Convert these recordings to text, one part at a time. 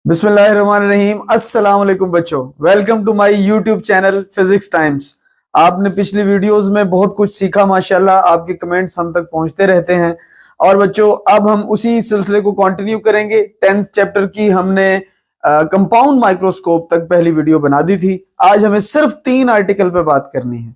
बिस्मिल्लाहिर्रहमानिर्रहीम। अस्सलाम वालेकुम बच्चों, welcome to my YouTube channel physics times. आपने पिछली वीडियोस में बहुत कुछ सीखा माशाल्लाह, आपके कमेंट्स हम तक पहुंचते रहते हैं। और बच्चों अब हम उसी सिलसिले को कंटिन्यू करेंगे। 10th चैप्टर की हमने कंपाउंड माइक्रोस्कोप तक पहली वीडियो बना दी थी। आज हमें सिर्फ 3 आर्टिकल पे बात करनी है,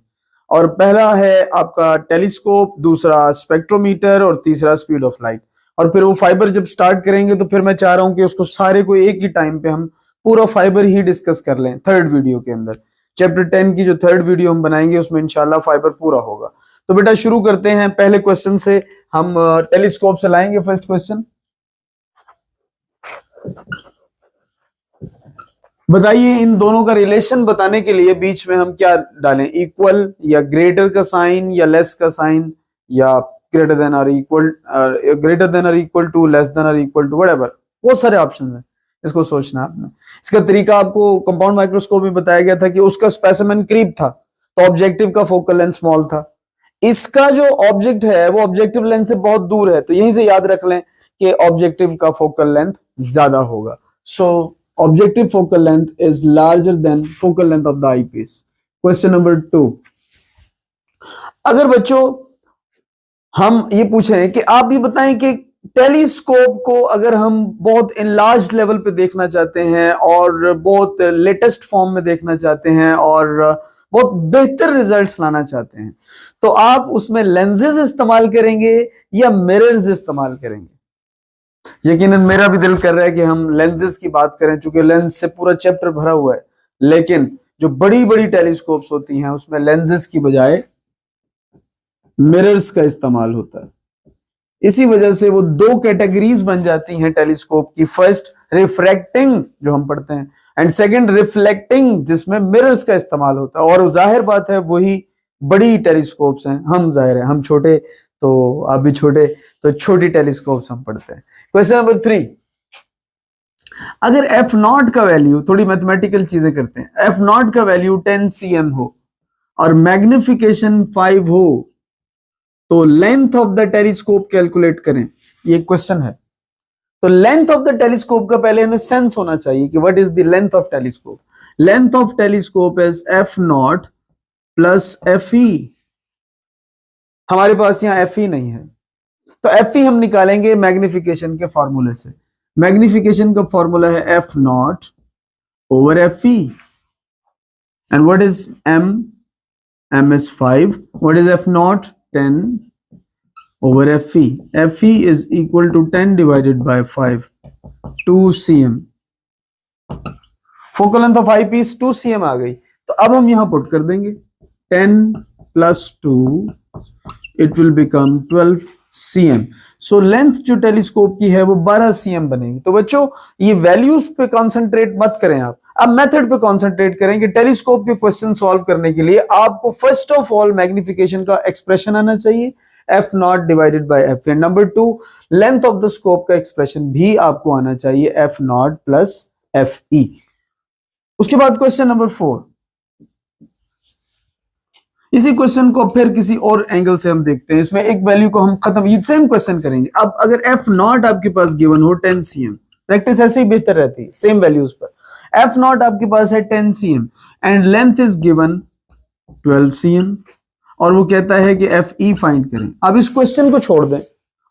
और पहला है आपका टेलीस्कोप, दूसरा स्पेक्ट्रोमीटर और तीसरा स्पीड ऑफ लाइट। और फिर वो फाइबर जब स्टार्ट करेंगे तो फिर मैं चाह रहा हूं कि उसको सारे को एक ही टाइम पे हम पूरा फाइबर ही डिस्कस कर लें थर्ड वीडियो के अंदर। चैप्टर 10 की जो थर्ड वीडियो हम बनाएंगे उसमें इंशाल्लाह फाइबर पूरा होगा। तो बेटा शुरू करते हैं पहले क्वेश्चन से। हम टेलीस्कोप से लाएंगे फर्स्ट क्वेश्चन। बताइए इन दोनों का रिलेशन बताने के लिए बीच में हम क्या डालें, इक्वल या ग्रेटर का साइन या लेस का साइन, या ग्रेटर देन और इक्वल, ग्रेटर देन और इक्वल टू, लेस देन और इक्वल टू, व्हाटएवर। बहुत सारे ऑप्शंस हैं, इसको सोचना आपने। इसका तरीका आपको कंपाउंड माइक्रोस्कोप में बताया गया था कि उसका स्पेसिमेन करीब था तो ऑब्जेक्टिव का फोकल लेंथ स्मॉल था। इसका जो ऑब्जेक्ट है वो ऑब्जेक्टिव लेंथ से बहुत दूर है, तो यहीं से याद रख लें कि ऑब्जेक्टिव का फोकल लेंथ ज्यादा होगा। सो objective focal length is larger than focal length of the eyepiece. Question number 2, अगर बच्चों हम ये पूछें कि आप ये बताएं कि टेलीस्कोप को अगर हम बहुत इनलार्ज लेवल पे देखना चाहते हैं और बहुत लेटेस्ट फॉर्म में देखना चाहते हैं और बहुत बेहतर रिजल्ट्स लाना चाहते हैं, तो आप उसमें लेंसेज इस्तेमाल करेंगे या मिरर्स इस्तेमाल करेंगे? यकीनन मेरा भी दिल कर रहा है कि हम लेंसेज की बात करें, चूंकि लेंस से पूरा चैप्टर भरा हुआ है। लेकिन जो बड़ी बड़ी टेलीस्कोप्स होती हैं उसमें लेंसेज की बजाय मिरर्स का इस्तेमाल होता है। इसी वजह से वो 2 कैटेगरीज बन जाती हैं टेलीस्कोप की। फर्स्ट रिफ्रैक्टिंग जो हम पढ़ते हैं, एंड सेकंड रिफ्लेक्टिंग जिसमें मिरर्स का इस्तेमाल होता है। और जाहिर बात है वही बड़ी टेलीस्कोप्स हैं। हम जाहिर है हम छोटे, तो आप भी छोटे, तो छोटी टेलीस्कोप्स हम पढ़ते हैं। क्वेश्चन नंबर 3, अगर एफ नॉट का वैल्यू, थोड़ी मैथमेटिकल चीजें करते हैं, एफ नॉट का वैल्यू 10 cm हो और मैग्निफिकेशन 5 हो तो length of the telescope calculate करें। ये क्वेश्चन है। तो लेंथ ऑफ द टेलीस्कोप का पहले हमें सेंस होना चाहिए कि what is the length of telescope. Length of telescope is F naught plus F ई। हमारे पास यहां एफ ई नहीं है, तो एफ ई हम निकालेंगे मैग्निफिकेशन के फॉर्मूले से। मैग्निफिकेशन का फॉर्मूला है F naught over F E, and what is M? M is 5। What is F naught? 10 over Fe. Fe is equal to 10 divided by 5, 2 cm. Focal length of eyepiece 2 cm आ गई, तो अब हम यहां put कर देंगे 10 plus 2, it will become 12 cm. So length जो telescope की है वो 12 cm बनेगी। तो बच्चों ये वैल्यूज पे कंसंट्रेट मत करें, अब मेथड पे कंसंट्रेट करें कि टेलीस्कोप के क्वेश्चन सॉल्व करने के लिए आपको फर्स्ट ऑफ ऑल मैग्निफिकेशन का एक्सप्रेशन आना चाहिए, F not divided by F. Number 2, length of the scope का एक्सप्रेशन भी आपको आना चाहिए, एफ नॉट प्लस एफ ई। उसके बाद क्वेश्चन नंबर 4, इसी क्वेश्चन को फिर किसी और एंगल से हम देखते हैं। इसमें एक वैल्यू को हम खत्म, ये सेम क्वेश्चन करेंगे। अब अगर एफ नॉट आपके पास गिवन हो 10 cm, प्रैक्टिस ऐसे ही बेहतर रहती है सेम वैल्यूज पर। एफ नॉट आपके पास है 10 cm and length is given 12 cm, और वो कहता है कि एफ ई फाइंड करें। अब इस क्वेश्चन को छोड़ दें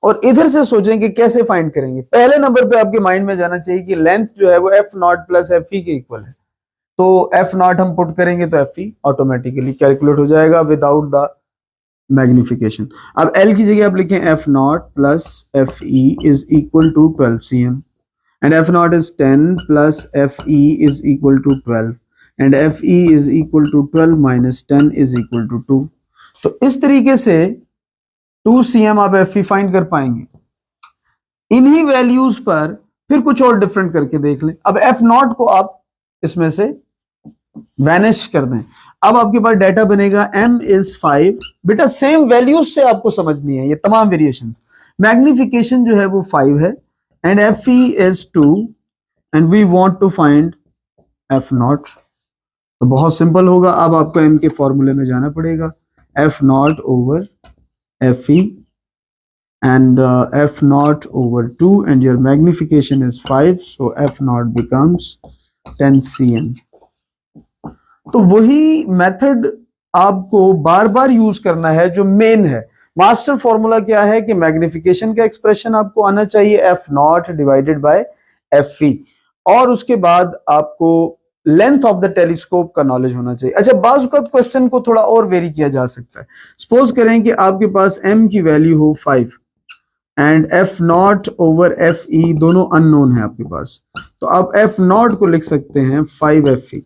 और इधर से सोचें कि कैसे फाइंड करेंगे। पहले नंबर पे आपके माइंड में जाना चाहिए कि लेंथ जो है वो एफ नॉट प्लस एफ ई के इक्वल है। तो एफ नॉट हम पुट करेंगे तो एफ ई ऑटोमेटिकली कैलकुलेट हो जाएगा विदाउट द मैग्निफिकेशन। अब एल की जगह आप लिखें F naught plus F E is equal to 12 cm, and F naught is 10 plus F E is equal to 12, and F E is equal to 12 minus 10 is equal to 2। तो इस तरीके से 2 cm आप F E find कर पाएंगे। इन्हीं values पर फिर कुछ और डिफरेंट करके देख लें। अब एफ नॉट को आप इसमें से वैनिश कर दें। अब आपके पास डाटा बनेगा m इज 5। बेटा सेम वैल्यूज से आपको समझनी है ये तमाम वेरिएशंस। मैग्निफिकेशन जो है वो 5 है and F E is 2 and we want to find F naught. तो बहुत सिंपल होगा, अब आपको m के फॉर्मूले में जाना पड़ेगा, F naught over F E, and f naught over 2 and your magnification is 5, so f naught becomes 10 cm. तो वही मेथड आपको बार बार यूज करना है जो मेन है। मास्टर फॉर्मूला क्या है कि मैग्निफिकेशन का एक्सप्रेशन आपको आना चाहिए F not divided by F E, और उसके बाद आपको लेंथ ऑफ द टेलीस्कोप का नॉलेज होना चाहिए। अच्छा, बाज़-औक़ात क्वेश्चन को थोड़ा और वेरी किया जा सकता है। सपोज करें कि आपके पास m की वैल्यू हो 5 and F naught over F ई दोनों अननोन है आपके पास, तो आप एफ नॉट को लिख सकते हैं 5 एफ ई।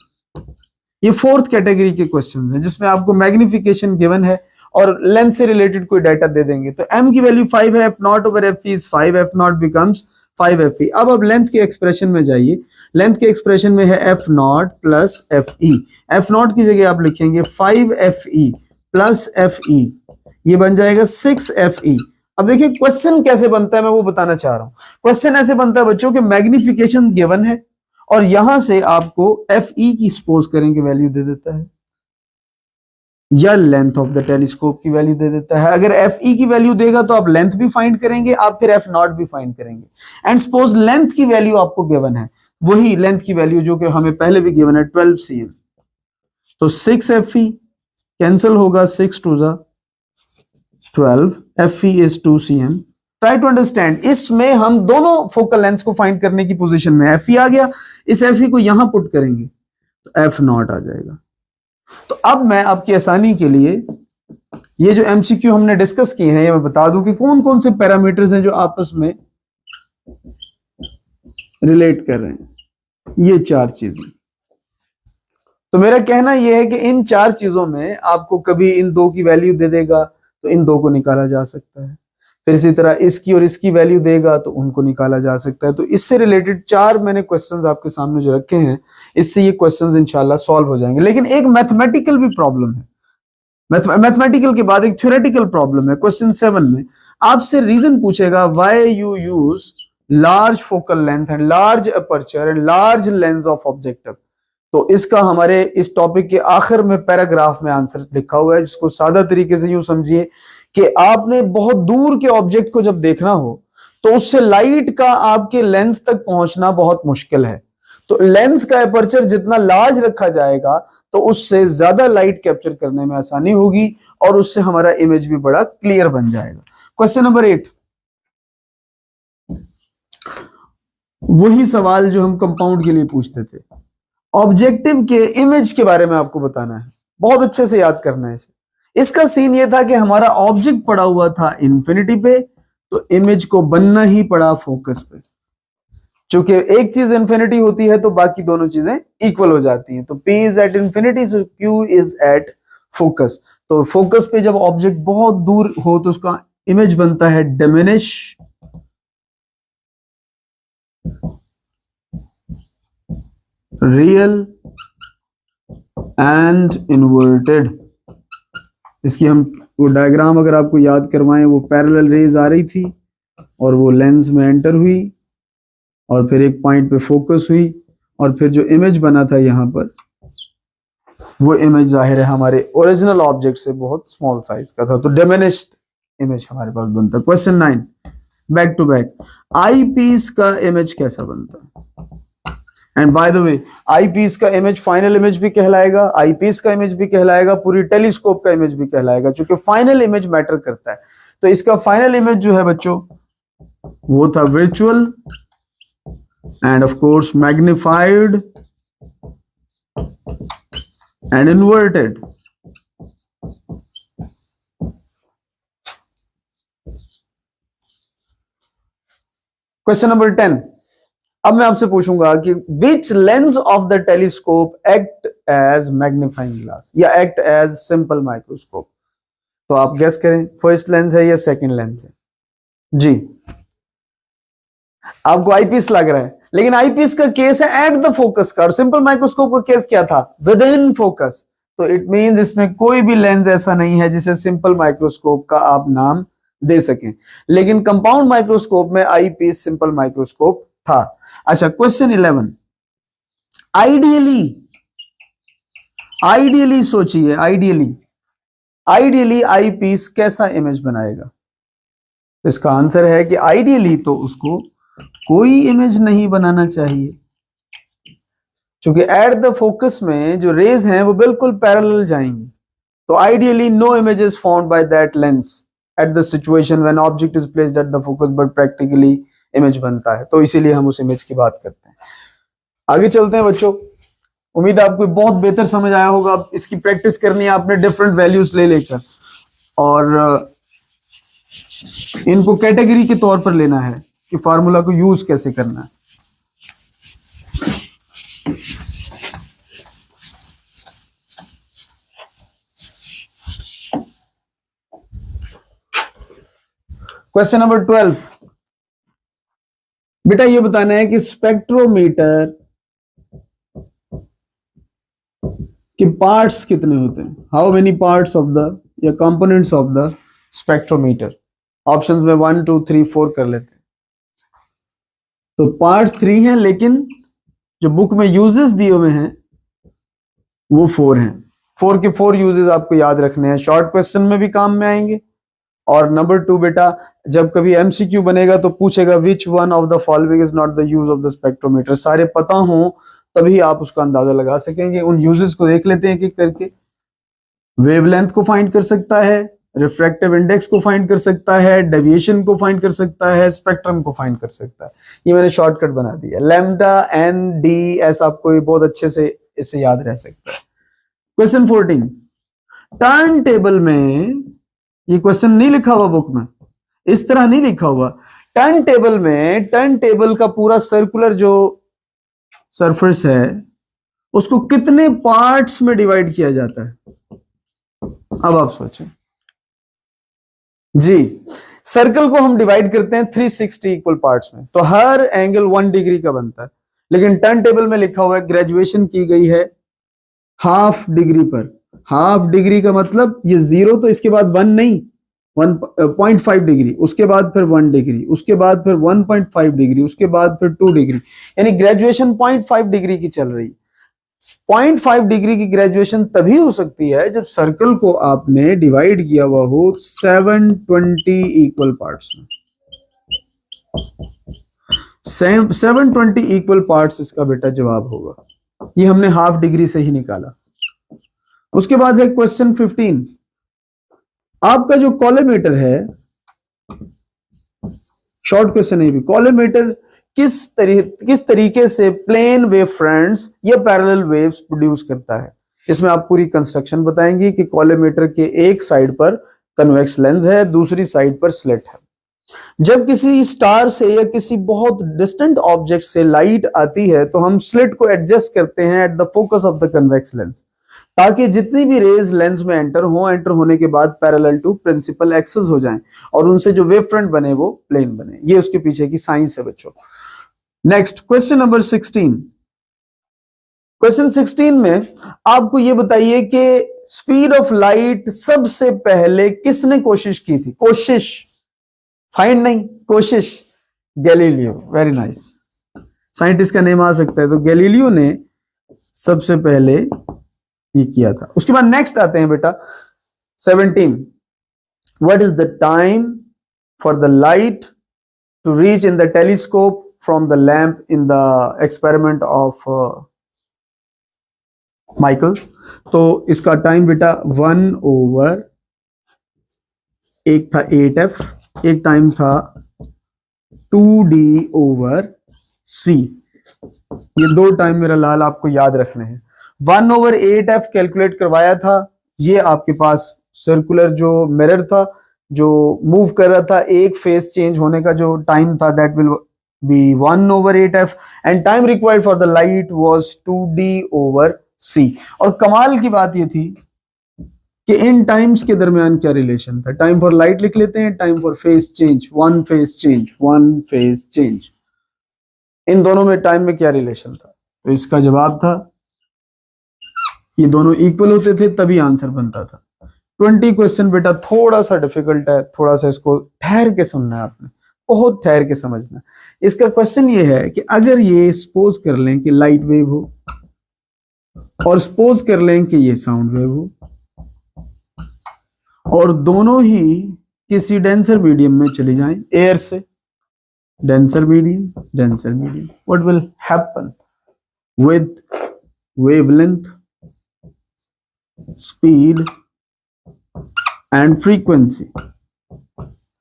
ये फोर्थ कैटेगरी के क्वेश्चंस हैं जिसमें आपको मैग्निफिकेशन गिवन है और लेंथ से रिलेटेड कोई डाटा दे देंगे। तो m की वैल्यू 5 है, F naught over F E is 5, F not becomes 5 F E. अब आप लेंथ के एक्सप्रेशन में जाइए, लेंथ के एक्सप्रेशन में है F naught plus F E. F not की जगह आप लिखेंगे 5 एफ ई प्लस एफ ई, ये बन जाएगा 6 एफ ई। अब देखिए क्वेश्चन कैसे बनता है, मैं वो बताना चाह रहा हूं। क्वेश्चन ऐसे बनता है बच्चों के मैग्निफिकेशन गिवन है और यहां से आपको एफ ई की सपोज करेंगे वैल्यू दे देता है या लेंथ ऑफ द टेलीस्कोप की वैल्यू दे देता है। अगर एफ ई की वैल्यू देगा तो आप लेंथ भी फाइंड करेंगे, आप फिर एफ नॉट भी फाइंड करेंगे। एंड सपोज लेंथ की वैल्यू आपको गिवन है, वही लेंथ की वैल्यू जो कि हमें पहले भी गिवन है 12 cm, तो 6 एफ ई कैंसिल होगा, 6 2 जा 12, F E is 2 cm। Try to understand, इसमें हम दोनों फोकल लेंथ को फाइंड करने की पोजीशन में, एफ ई आ गया, इस एफ ई को यहां पुट करेंगे तो एफ नॉट आ जाएगा। तो अब मैं आपकी आसानी के लिए ये जो एमसीक्यू हमने डिस्कस किए हैं ये मैं बता दूं कि कौन कौन से पैरामीटर्स हैं जो आपस में रिलेट कर रहे हैं। ये 4 चीजें, तो मेरा कहना यह है कि इन 4 चीजों में आपको कभी इन 2 की वैल्यू दे देगा तो इन 2 को निकाला जा सकता है, फिर इसी तरह इसकी और इसकी वैल्यू देगा तो उनको निकाला जा सकता है। तो इससे रिलेटेड 4 मैंने क्वेश्चंस आपके सामने जो रखे हैं, इससे ये क्वेश्चंस इंशाल्लाह सॉल्व हो जाएंगे। लेकिन एक मैथमेटिकल भी प्रॉब्लम है, मैथमेटिकल के बाद एक थ्योरेटिकल प्रॉब्लम है। क्वेश्चन 7 में आपसे रीजन पूछेगा why you use large focal length and large aperture and large lens of objective. तो इसका हमारे इस टॉपिक के आखिर में पैराग्राफ में आंसर लिखा हुआ है, जिसको सादा तरीके से यूं समझिए कि आपने बहुत दूर के ऑब्जेक्ट को जब देखना हो तो उससे लाइट का आपके लेंस तक पहुंचना बहुत मुश्किल है। तो लेंस का एपर्चर जितना लार्ज रखा जाएगा तो उससे ज्यादा लाइट कैप्चर करने में आसानी होगी और उससे हमारा इमेज भी बड़ा क्लियर बन जाएगा। क्वेश्चन नंबर 8, वही सवाल जो हम कंपाउंड के लिए पूछते थे। ऑब्जेक्टिव के इमेज के बारे में आपको बताना है, बहुत अच्छे से याद करना है इसे। इसका सीन ये था कि हमारा ऑब्जेक्ट पड़ा हुआ था इन्फिनिटी पे, तो इमेज को बनना ही पड़ा फोकस पे। चूंकि एक चीज इन्फिनिटी होती है तो बाकी दोनों चीजें इक्वल हो जाती हैं। तो P is at infinity, so Q is at focus. तो फोकस पे जब ऑब्जेक्ट बहुत दूर हो तो उसका इमेज बनता है डिमिनिश, रियल एंड इन्वर्टेड। इसकी हम वो डायग्राम अगर आपको याद करवाएं, वो पैरेलल रेज आ रही थी और वो लेंस में एंटर हुई और फिर एक पॉइंट पे फोकस हुई और फिर जो इमेज बना था यहाँ पर, वो इमेज जाहिर है हमारे ओरिजिनल ऑब्जेक्ट से बहुत स्मॉल साइज का था, तो डिमिनिश्ड इमेज हमारे पास बनता। Question 9, back to back, eyepiece का इमेज कैसा बनता है? And by the way, eyepiece का इमेज फाइनल इमेज भी कहलाएगा, आई पीस का इमेज भी कहलाएगा, पूरी टेलीस्कोप का इमेज भी कहलाएगा, क्योंकि फाइनल इमेज मैटर करता है। तो इसका फाइनल इमेज जो है बच्चों वो था virtual and of course magnified and inverted। Question number 10, अब मैं आपसे पूछूंगा कि which lens of the telescope act as magnifying glass या act as simple microscope। तो आप गेस करें, फर्स्ट लेंस है या सेकंड लेंस है? जी, आपको आईपीस लग रहा है, लेकिन आईपीस का केस है एट द फोकस का, और सिंपल माइक्रोस्कोप का केस क्या था? With in focus. तो इट मींस इसमें कोई भी लेंस ऐसा नहीं है जिसे सिंपल माइक्रोस्कोप का आप नाम दे सकें, लेकिन कंपाउंड माइक्रोस्कोप में आईपीस सिंपल माइक्रोस्कोप था। अच्छा, क्वेश्चन 11, आइडियली सोचिए, आइडियली आईपीस कैसा इमेज बनाएगा? तो इसका आंसर है कि आइडियली तो उसको कोई इमेज नहीं बनाना चाहिए, क्योंकि एट द फोकस में जो रेज हैं वो बिल्कुल पैरेलल जाएंगी। तो ideally no images found by that lens at the situation when object is placed at the focus, but practically image बनता है। तो इसीलिए हम उस इमेज की बात करते हैं। आगे चलते हैं बच्चों। उम्मीद है आपको बहुत बेहतर समझ आया होगा। अब इसकी प्रैक्टिस करनी है आपने डिफरेंट वैल्यूज ले लेकर, और इनको कैटेगरी के तौर पर लेना है कि फार्मूला को यूज कैसे करना है। क्वेश्चन नंबर 12, बेटा ये बताना है कि स्पेक्ट्रोमीटर के पार्ट्स कितने होते हैं। How many parts of the या components of the spectrometer. Options में 1 2 3 4 कर लेते हैं। तो पार्ट्स 3 हैं, लेकिन जो बुक में यूजेस दिए हुए हैं वो 4 हैं। 4 के 4 यूजेस आपको याद रखने हैं, शॉर्ट क्वेश्चन में भी काम में आएंगे। और नंबर 2 बेटा, जब कभी एमसीक्यू बनेगा तो पूछेगा which one of the following is not the use of the spectrometer. सारे पता हो तभी आप उसका अंदाजा लगा सकेंगे। उन यूजेस को देख लेते हैं एक एक करके। वेवलेंथ को फाइंड कर सकता है, रिफ्रैक्टिव इंडेक्स को फाइंड कर सकता है, डेविएशन को फाइंड कर सकता है, स्पेक्ट्रम को फाइंड कर सकता है। ये मैंने शॉर्टकट बना दिया। लैम्डा एन डी एस आपको ये बहुत अच्छे से इससे याद रह सकता है। क्वेश्चन 14, टर्न टेबल में, ये क्वेश्चन नहीं लिखा हुआ बुक में, इस तरह नहीं लिखा हुआ। टर्न टेबल में, टर्न टेबल का पूरा सर्कुलर जो सरफेस है उसको कितने पार्ट्स में डिवाइड किया जाता है। अब आप सोचें जी। सर्कल को हम डिवाइड करते हैं 360 इक्वल पार्ट्स में, तो हर एंगल 1 डिग्री का बनता है। लेकिन टर्न टेबल में लिखा हुआ है ग्रेजुएशन की गई है हाफ डिग्री पर। हाफ डिग्री का मतलब ये 0, तो इसके बाद 1 नहीं, 1.5 डिग्री, उसके बाद फिर 1 डिग्री, उसके बाद फिर 1.5 डिग्री, उसके बाद फिर 2 डिग्री, यानी ग्रेजुएशन 0.5 डिग्री की चल रही है। 0.5 डिग्री की ग्रेजुएशन तभी हो सकती है जब सर्कल को आपने डिवाइड किया हुआ हो 720 इक्वल पार्ट्स में। 720 इक्वल पार्ट्स इसका बेटा जवाब होगा। ये हमने हाफ डिग्री से ही निकाला। उसके बाद है क्वेश्चन 15, आपका जो कॉलीमेटर है, शॉर्ट क्वेश्चन है भी, कॉलीमेटर किस तरीके से प्लेन वेव फ्रंट्स या पैरेलल वेव्स प्रोड्यूस करता है। इसमें आप पूरी कंस्ट्रक्शन बताएंगे कि कॉलीमेटर के एक साइड पर कन्वेक्स लेंस है, दूसरी साइड पर स्लिट है। जब किसी स्टार से या किसी बहुत डिस्टेंट ऑब्जेक्ट से लाइट आती है तो हम स्लिट को एडजस्ट करते हैं eight the focus of the convex lens, ताकि जितनी भी रेज लेंस में एंटर होने के बाद पैरेलल टू प्रिंसिपल एक्सिस हो जाएं और उनसे जो वेव फ्रंट बने वो प्लेन बने। ये उसके पीछे की साइंस है बच्चों। Next question number 16। क्वेश्चन 16 में आपको ये बताइए कि स्पीड ऑफ लाइट सबसे पहले किसने कोशिश की थी। कोशिश, फाइंड नहीं, कोशिश। गैलीलियो। वेरी नाइस, साइंटिस्ट का नेम आ सकता है। तो गैलीलियो ने सबसे पहले ये किया था। उसके बाद नेक्स्ट आते हैं बेटा 17, what is the time for the light to reach in the telescope from the lamp in the experiment of Michael. तो इसका टाइम बेटा 1/, एक था 8f, एक टाइम था 2d/c। ये दो टाइम मेरा लाल आपको याद रखने हैं। 1/8f कैलकुलेट करवाया था। ये आपके पास सर्कुलर जो मिरर था जो मूव कर रहा था, एक फेस चेंज होने का जो टाइम था that will be 1/8f and time required for the light was 2d/c। और कमाल की बात ये थी कि इन टाइम्स के दरमियान क्या रिलेशन था। टाइम फॉर लाइट लिख लेते हैं, time for phase change, one phase change, इन दोनों में टाइम में क्या रिलेशन था। तो इसका जवाब था ये दोनों इक्वल होते थे तभी आंसर बनता था। 20 क्वेश्चन बेटा थोड़ा सा डिफिकल्ट है, थोड़ा सा इसको ठहर के सुनना है आपने, बहुत ठहर के समझना। इसका क्वेश्चन ये है कि अगर ये सपोज कर लें कि लाइट वेव हो और सपोज कर लें कि ये साउंड वेव हो और दोनों ही किसी डेंसर मीडियम में चली जाएं, एयर से denser medium, what will happen with wavelength, speed and frequency.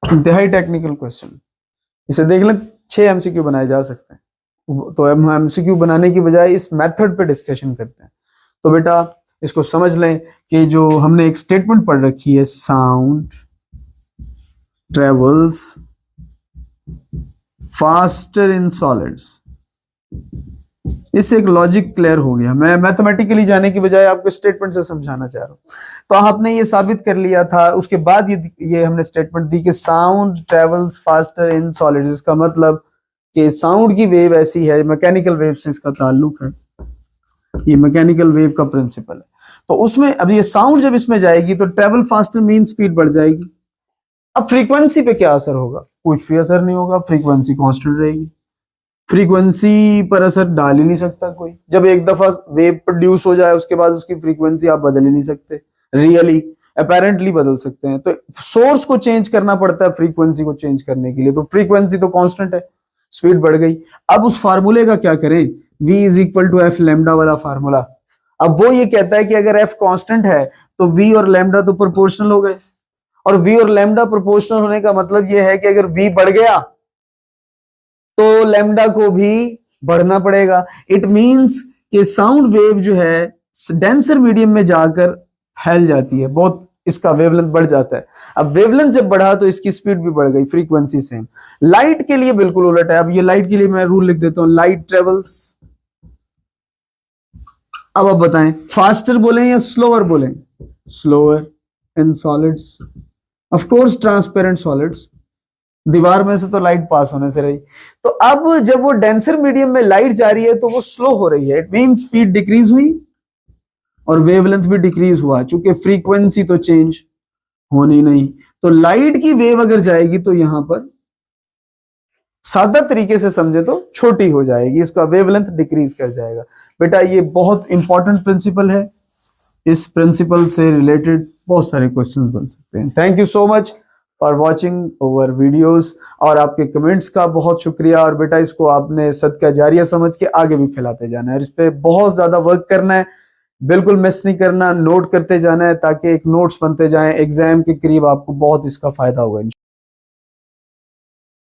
इंतहाई टेक्निकल क्वेश्चन, इसे देख लें 6 एमसीक्यू बनाए जा सकते हैं, तो हम एमसीक्यू बनाने की बजाय इस मेथड पे डिस्कशन करते हैं। तो बेटा इसको समझ लें कि जो हमने एक स्टेटमेंट पढ़ रखी है, sound travels faster in solids, इससे एक लॉजिक क्लियर हो गया। मैं मैथमेटिकली जाने की बजाय आपको स्टेटमेंट से समझाना चाह रहा हूं। तो आपने ये साबित कर लिया था, उसके बाद ये हमने स्टेटमेंट दी कि sound travels faster in solids. इसका मतलब कि साउंड की वेव ऐसी है, मैकेनिकल वेव से इसका ताल्लुक है, ये मैकेनिकल वेव का प्रिंसिपल है। तो उसमें अब ये साउंड जब इसमें जाएगी तो ट्रेवल फास्टर मीन स्पीड बढ़ जाएगी। अब फ्रीक्वेंसी पे क्या असर होगा? कुछ भी असर नहीं होगा, फ्रीक्वेंसी कांस्टेंट रहेगी। फ्रीक्वेंसी पर असर डाल ही नहीं सकता कोई। जब एक दफा वेव प्रोड्यूस हो जाए उसके बाद उसकी फ्रीक्वेंसी आप बदल ही नहीं सकते, रियली अपेरेंटली बदल सकते हैं। तो सोर्स को चेंज करना पड़ता है फ्रीक्वेंसी को चेंज करने के लिए। तो फ्रीक्वेंसी तो कांस्टेंट है, स्पीड बढ़ गई। अब उस फार्मूले का क्या करें? v is equal to F lambda वाला फार्मूला। अब वो ये कहता है कि अगर f कांस्टेंट है तो v और लैम्डा तो प्रोपोर्शनल हो गए, और v और लैम्डा प्रोपोर्शनल होने का मतलब ये है कि अगर v बढ़ गया तो लैम्डा को भी बढ़ना पड़ेगा। इट मींस कि साउंड वेव जो है डेंसर मीडियम में जाकर फैल जाती है, बहुत इसका वेवलेंथ बढ़ जाता है। अब वेवलेंथ जब बढ़ा तो इसकी स्पीड भी बढ़ गई, फ्रीक्वेंसी सेम। लाइट के लिए बिल्कुल उलट है। अब ये लाइट के लिए मैं रूल लिख देता हूं, लाइट ट्रेवल्स, अब आप बताएं फास्टर बोलें या स्लोअर बोलें? Slower in solids, of course transparent solids, दीवार में से तो लाइट पास होने से रही। तो अब जब वो डेंसर मीडियम में लाइट जा रही है तो वो स्लो हो रही है, इट मीन स्पीड डिक्रीज हुई और वेवलेंथ भी डिक्रीज हुआ, चूंकि फ्रीक्वेंसी तो चेंज होनी नहीं। तो लाइट की वेव अगर जाएगी तो यहां पर सादा तरीके से समझे तो छोटी हो जाएगी, इसका वेवलेंथ डिक्रीज कर जाएगा। बेटा ये बहुत इंपॉर्टेंट प्रिंसिपल है, इस प्रिंसिपल से रिलेटेड बहुत सारे क्वेश्चंस बन सकते हैं। Thank you so much for watching over videos, और आपके कमेंट्स का बहुत शुक्रिया। और बेटा इसको आपने सदका जारिया समझ के आगे भी फैलाते जाना है, और इस पे बहुत ज्यादा वर्क करना है, बिल्कुल मिस नहीं करना, नोट करते जाना है ताकि एक नोट्स बनते जाएं। एग्जाम के करीब आपको बहुत इसका फायदा होगा।